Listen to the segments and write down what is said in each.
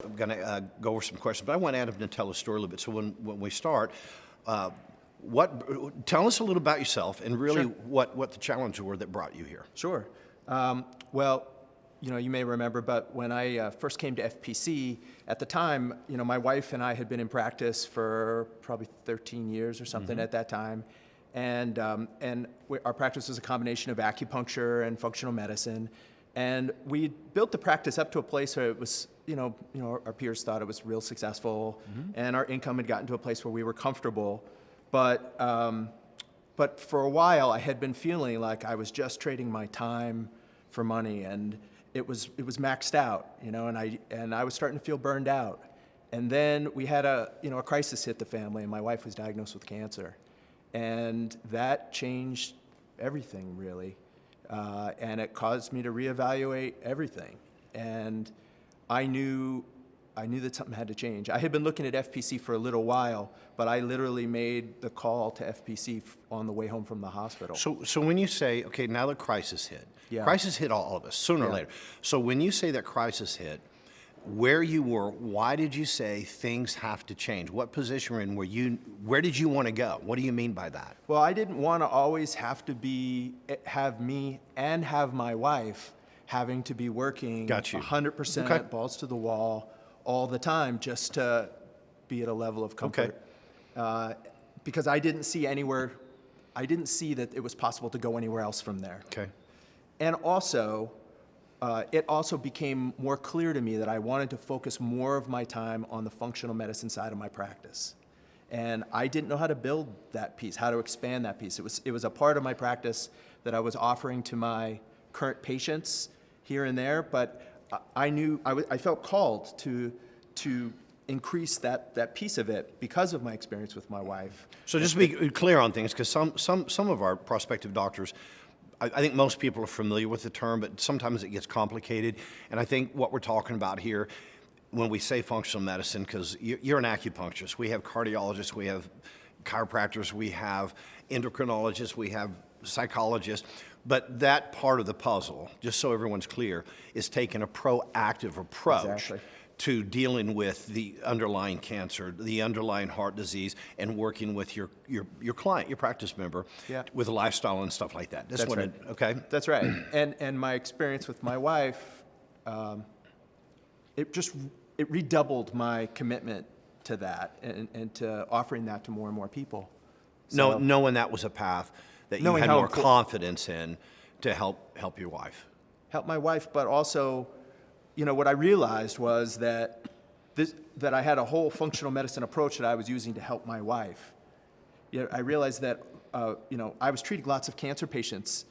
I'm going to go over some questions, but I want Adam to tell a story a little bit. So when we start, tell us a little about yourself and really Sure. what the challenges were that brought you here. Sure. Well, you may remember, but when I first came to FPC, at the time, my wife and I had been in practice for probably 13 years or something at that time. And our practice was a combination of acupuncture and functional medicine. And we built the practice up to a place where it was, our peers thought it was real successful, and our income had gotten to a place where we were comfortable. But for a while, I had been feeling like I was just trading my time for money, and it was maxed out, and I was starting to feel burned out. And then we had a crisis hit the family, and my wife was diagnosed with cancer, and that changed everything really, and it caused me to reevaluate everything. And I knew that something had to change. I had been looking at FPC for a little while, but I literally made the call to FPC on the way home from the hospital. So when you say, okay, now the crisis hit, Yeah. crisis hit all of us sooner or Yeah. later. So when you say that crisis hit, where you were, why did you say things have to change? What position were in? Where did you want to go? What do you mean by that? Well, I didn't want to always have me and have my wife having to be working Got you. 100%, Okay. balls to the wall all the time just to be at a level of comfort. Because I didn't see that it was possible to go anywhere else from there. Okay. And also, it also became more clear to me that I wanted to focus more of my time on the functional medicine side of my practice. And I didn't know how to build that piece, how to expand that piece. It was a part of my practice that I was offering to my current patients here and there, but I felt called to increase that piece of it because of my experience with my wife. So just to be clear on things, because some of our prospective doctors, I think most people are familiar with the term, but sometimes it gets complicated. And I think what we're talking about here, when we say functional medicine, because you're an acupuncturist, we have cardiologists, we have chiropractors, we have endocrinologists, we have psychologists, but that part of the puzzle, just so everyone's clear, is taking a proactive approach. Exactly. To dealing with the underlying cancer, the underlying heart disease, and working with your client, your practice member, Yeah. with lifestyle and stuff like that. That's right. Okay? That's right. And my experience with my wife, it redoubled my commitment to that and to offering that to more and more people. No, So- knowing that was a path that you Knowing had how more impor- confidence in to help your wife. Help my wife, but also, what I realized was that I had a whole functional medicine approach that I was using to help my wife. I realized that, I was treating lots of cancer patients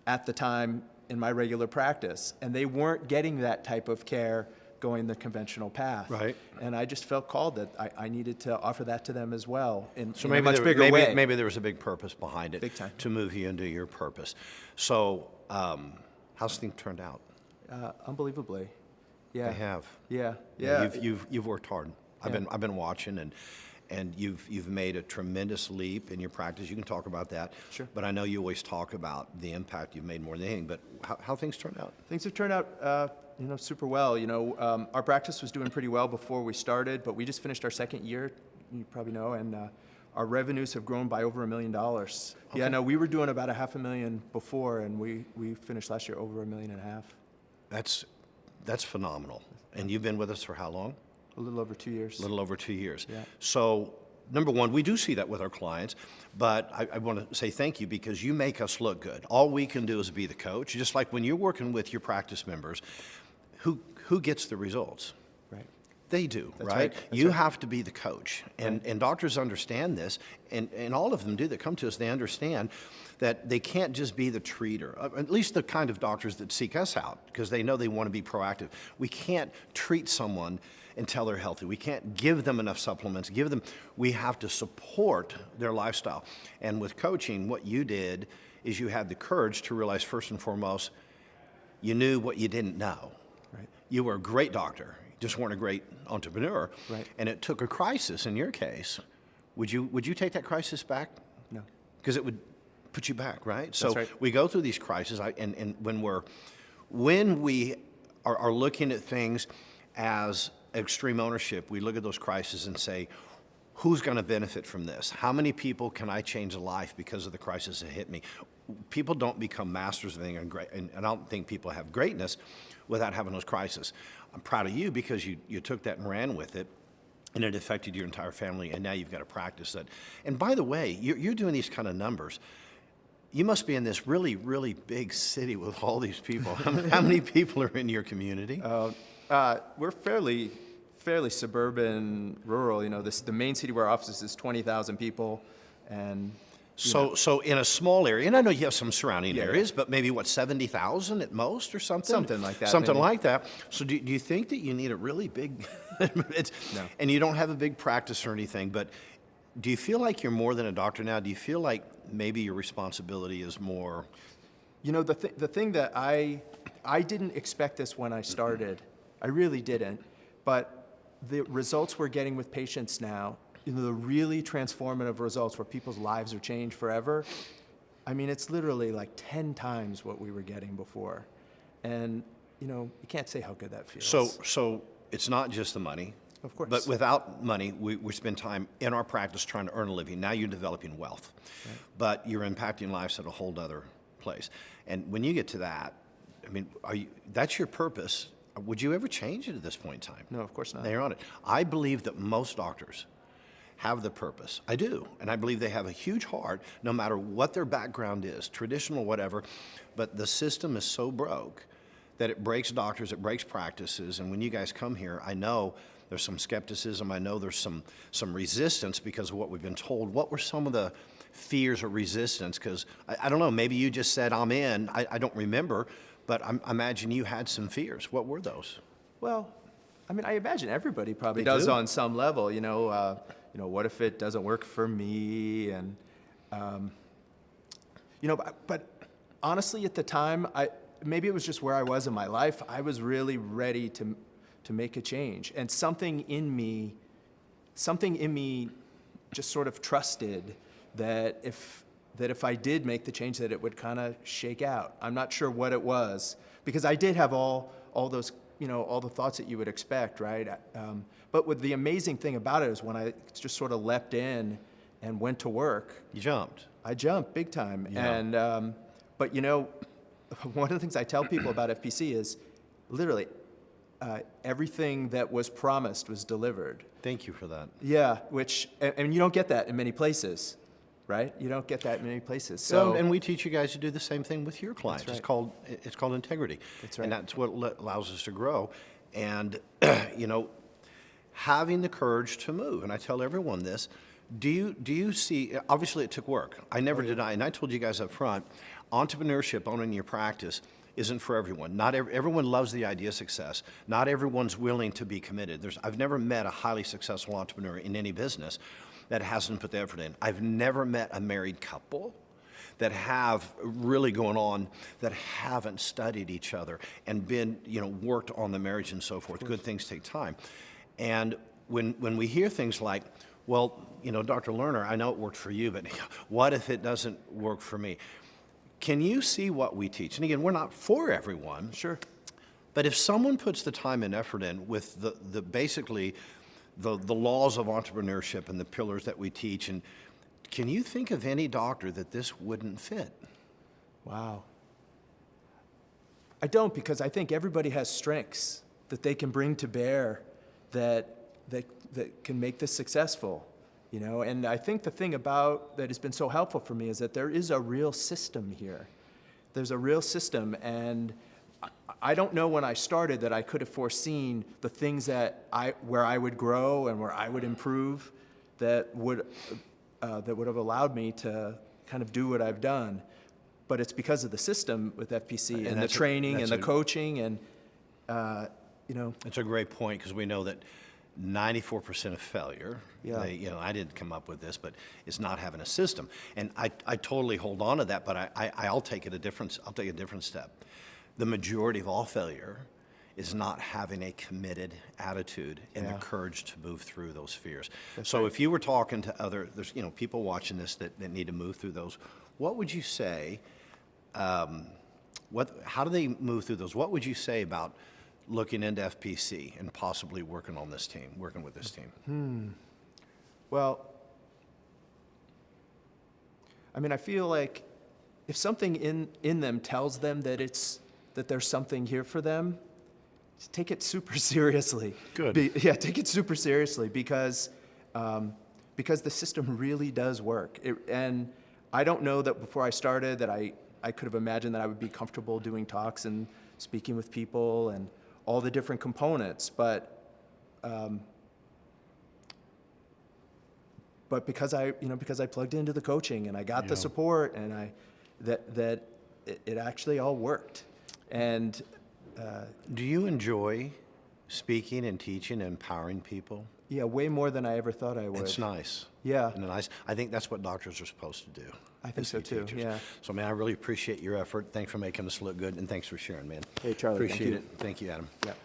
at the time in my regular practice, and they weren't getting that type of care going the conventional path. Right. And I just felt called that I needed to offer that to them as well in So a maybe much bigger way. maybe there was a big purpose behind it. Big time. To move you into your purpose. So how's things turned out? Unbelievably. Yeah. They have. Yeah. Yeah, Yeah. you've worked hard. I've been watching, and you've made a tremendous leap in your practice. You can talk about that. Sure. But I know you always talk about the impact you've made more than anything. But how things turned out? Things have turned out, super well. Our practice was doing pretty well before we started, but we just finished our second year, you probably know, and our revenues have grown by over $1 million. Okay. Yeah, no, we were doing about $500,000 before, and we finished last year over $1.5 million. That's phenomenal. And you've been with us for how long? A little over 2 years. A little over 2 years. Yeah. So, number one, we do see that with our clients, but I want to say thank you because you make us look good. All we can do is be the coach, just like when you're working with your practice members, who gets the results? Right. They do, That's right? right. That's You right. have to be the coach. And doctors understand this, and all of them do that come to us. They understand that they can't just be the treater, at least the kind of doctors that seek us out, because they know they want to be proactive. We can't treat someone until they're healthy. We can't give them enough supplements, we have to support their lifestyle. And with coaching, what you did is you had the courage to realize, first and foremost, you knew what you didn't know. Right. You were a great doctor, you just weren't a great entrepreneur. Right. And it took a crisis in your case. Would you take that crisis back? No. Because it would put you back, right? That's right. We go through these crises, and when we are looking at things as extreme ownership, we look at those crises and say, who's going to benefit from this? How many people can I change a life because of the crisis that hit me? People don't become masters of anything, and I don't think people have greatness without having those crises. I'm proud of you because you took that and ran with it, and it affected your entire family, and now you've got to practice that. And by the way, you're doing these kind of numbers. You must be in this really, really big city with all these people. How many people are in your community? We're fairly suburban, rural. The main city where our office is 20,000 people, and So in a small area, and I know you have some surrounding Yeah, areas, but maybe 70,000 at most or something? Something like that, Something maybe. like that. So do you think that you need a really big, No. and you don't have a big practice or anything, but do you feel like you're more than a doctor now? Do you feel like maybe your responsibility is more? The thing that I didn't expect this when I started. I really didn't. But the results we're getting with patients now, the really transformative results where people's lives are changed forever, I mean, it's literally like 10 times what we were getting before. And, you can't say how good that feels. So it's not just the money. Of course. But without money, we spend time in our practice trying to earn a living. Now you're developing wealth, Right. but you're impacting lives at a whole other place. And when you get to that, I mean, that's your purpose. Would you ever change it at this point in time? No, of course not. They're on it. I believe that most doctors have the purpose. I do. And I believe they have a huge heart, no matter what their background is, traditional, whatever. But the system is so broke that it breaks doctors, it breaks practices. And when you guys come here, I know there's some skepticism. I know there's some resistance because of what we've been told. What were some of the fears or resistance? Because I don't know, maybe you just said, I'm in. I don't remember, but I imagine you had some fears. What were those? Well, I mean, I imagine everybody probably They does do. on some level. What if it doesn't work for me? And but honestly, at the time, maybe it was just where I was in my life. I was really ready to make a change, and something in me just sort of trusted that if I did make the change, that it would kind of shake out. I'm not sure what it was, because I did have all those, all the thoughts that you would expect, right? But the amazing thing about it is when I just sort of leapt in and went to work, You jumped. I jumped big time. Yeah. And but one of the things I tell people about FPC is literally everything that was promised was delivered. Thank you for that. Yeah, and you don't get that in many places, right? You don't get that in many places. So And we teach you guys to do the same thing with your clients. right. It's called integrity. That's right. And that's what allows us to grow. And having the courage to move. And I tell everyone this. Do you see? Obviously, it took work. I never deny, and I told you guys up front, entrepreneurship, owning your practice, isn't for everyone. Not everyone loves the idea of success. Not everyone's willing to be committed. I've never met a highly successful entrepreneur in any business that hasn't put the effort in. I've never met a married couple that have really going on that haven't studied each other and been, worked on the marriage and so forth. Good things take time. And when we hear things like, well, Dr. Lerner, I know it worked for you, but what if it doesn't work for me? Can you see what we teach? And again, we're not for everyone. sure. But if someone puts the time and effort in with the basically the laws of entrepreneurship and the pillars that we teach, and can you think of any doctor that this wouldn't fit? Wow. I don't, because I think everybody has strengths that they can bring to bear that can make this successful, And I think the thing that has been so helpful for me is that there is a real system here. There's a real system, and I don't know when I started that I could have foreseen the things where I would grow and where I would improve that would have allowed me to kind of do what I've done. But it's because of the system with FPC and the training and the coaching and, It's a great point because we know that 94% of failure, Yeah. I didn't come up with this, but it's not having a system. And I totally hold on to that, but I'll take a different step. The majority of all failure is not having a committed attitude and the courage to move through those fears. So if you were talking to there's people watching this that need to move through those, what would you say, how do they move through those? What would you say about looking into FPC and possibly working with this team? Well, I mean, I feel like if something in them tells them that there's something here for them, just take it super seriously. Good. Take it super seriously because the system really does work. And I don't know that before I started that I could have imagined that I would be comfortable doing talks and speaking with people and all the different components, but because I plugged into the coaching and I got the support and it actually all worked. And Do you enjoy speaking and teaching and empowering people? yeah, way more than I ever thought I would. It's nice. Yeah. And nice. I think that's what doctors are supposed to do. I think is so be too, teachers. yeah. So, man, I really appreciate your effort. Thanks for making us look good, and thanks for sharing, man. Hey, Charlie, thank Appreciate you. it. Thank you, Adam. Yeah.